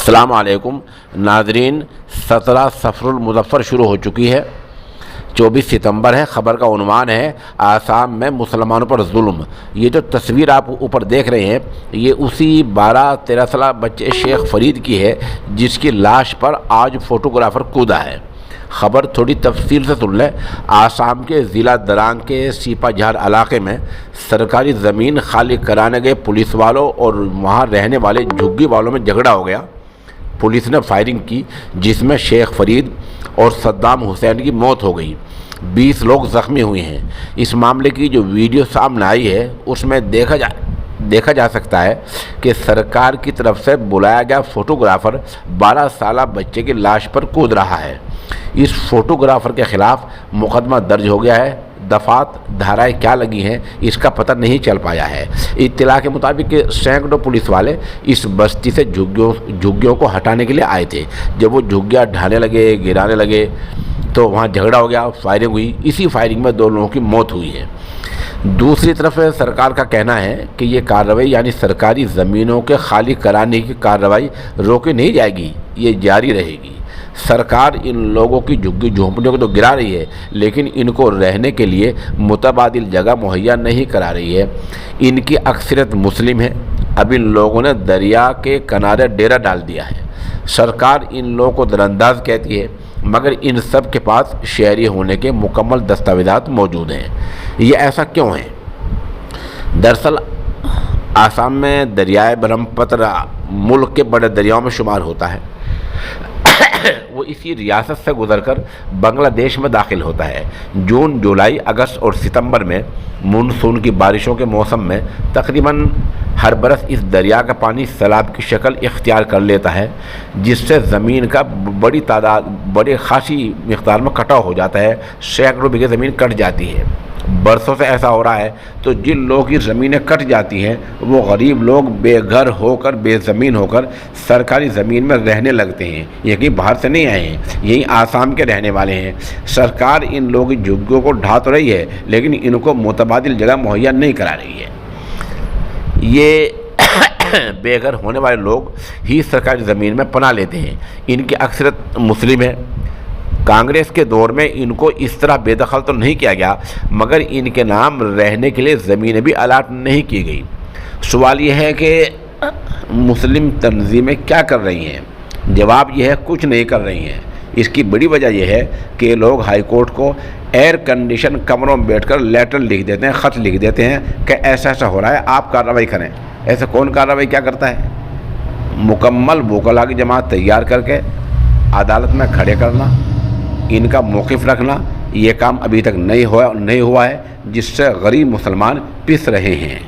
السلام علیکم ناظرین، 17 صفر المظفر شروع ہو چکی ہے۔ 24 ستمبر ہے۔ خبر کا عنوان ہے آسام میں مسلمانوں پر ظلم۔ یہ جو تصویر آپ اوپر دیکھ رہے ہیں یہ اسی 12-13 سالہ بچے شیخ فرید کی ہے جس کی لاش پر آج فوٹوگرافر کودا ہے۔ خبر تھوڑی تفصیل سے سن لیں۔ آسام کے ضلع درانگ کے سیپا جھار علاقے میں سرکاری زمین خالی کرانے گئے پولیس والوں اور وہاں رہنے والے جھگی والوں میں جھگڑا ہو گیا۔ پولیس نے فائرنگ کی جس میں شیخ فرید اور صدام حسین کی موت ہو گئی، 20 لوگ زخمی ہوئے ہیں۔ اس معاملے کی جو ویڈیو سامنے آئی ہے اس میں دیکھا جا سکتا ہے کہ سرکار کی طرف سے بلایا گیا فوٹوگرافر 12 سالہ بچے کی لاش پر کود رہا ہے۔ اس فوٹوگرافر کے خلاف مقدمہ درج ہو گیا ہے۔ دفعات دھارائیں کیا لگی ہیں اس کا پتہ نہیں چل پایا ہے۔ اطلاع کے مطابق سینکڑوں پولیس والے اس بستی سے جھگیوں کو ہٹانے کے لیے آئے تھے۔ جب وہ جھگیاں ڈھانے لگے، گرانے لگے تو وہاں جھگڑا ہو گیا، فائرنگ ہوئی۔ اسی فائرنگ میں 2 لوگوں کی موت ہوئی ہے۔ دوسری طرف سرکار کا کہنا ہے کہ یہ کارروائی یعنی سرکاری زمینوں کے خالی کرانے کی کارروائی روکی نہیں جائے گی، یہ جاری رہے گی۔ سرکار ان لوگوں کی جھگی جھونپڑیوں کو تو گرا رہی ہے لیکن ان کو رہنے کے لیے متبادل جگہ مہیا نہیں کرا رہی ہے۔ ان کی اکثریت مسلم ہے۔ اب ان لوگوں نے دریا کے کنارے ڈیرا ڈال دیا ہے۔ سرکار ان لوگوں کو درانداز کہتی ہے مگر ان سب کے پاس شہری ہونے کے مکمل دستاویزات موجود ہیں۔ یہ ایسا کیوں ہے؟ دراصل آسام میں دریائے برہم پترا ملک کے بڑے دریاؤں میں شمار ہوتا ہے۔ وہ اسی ریاست سے گزر کر بنگلہ دیش میں داخل ہوتا ہے۔ جون، جولائی، اگست اور ستمبر میں مونسون کی بارشوں کے موسم میں تقریباً ہر برس اس دریا کا پانی سیلاب کی شکل اختیار کر لیتا ہے جس سے زمین کا بڑی خاصی مقدار میں کٹاؤ ہو جاتا ہے۔ سینکڑوں بیگھے زمین کٹ جاتی ہے۔ برسوں سے ایسا ہو رہا ہے تو جن لوگوں کی زمینیں کٹ جاتی ہیں وہ غریب لوگ بے گھر ہو کر، بے زمین ہو کر سرکاری زمین میں رہنے لگتے ہیں۔ یہ کہیں باہر سے نہیں آئے ہیں، یہی آسام کے رہنے والے ہیں۔ سرکار ان لوگوں کی جھگیوں کو ڈھا تو رہی ہے لیکن ان کو متبادل جگہ مہیا نہیں کرا رہی ہے۔ یہ بے گھر ہونے والے لوگ ہی سرکاری زمین میں پناہ لیتے ہیں۔ ان کی اکثریت مسلم ہے۔ کانگریس کے دور میں ان کو اس طرح بے دخل تو نہیں کیا گیا مگر ان کے نام رہنے کے لیے زمینیں بھی الاٹ نہیں کی گئی۔ سوال یہ ہے کہ مسلم تنظیمیں کیا کر رہی ہیں؟ جواب یہ ہے کچھ نہیں کر رہی ہیں۔ اس کی بڑی وجہ یہ ہے کہ لوگ ہائی کورٹ کو ایئر کنڈیشن کمروں میں بیٹھ کر لیٹر لکھ دیتے ہیں، خط لکھ دیتے ہیں کہ ایسا ایسا ہو رہا ہے، آپ کارروائی کریں۔ ایسے کون کارروائی کیا کرتا ہے؟ مکمل وکلاء کی جماعت تیار کر کے عدالت میں کھڑے کرنا، ان کا موقف رکھنا، یہ کام ابھی تک نہیں ہوا ہے جس سے غریب مسلمان پس رہے ہیں۔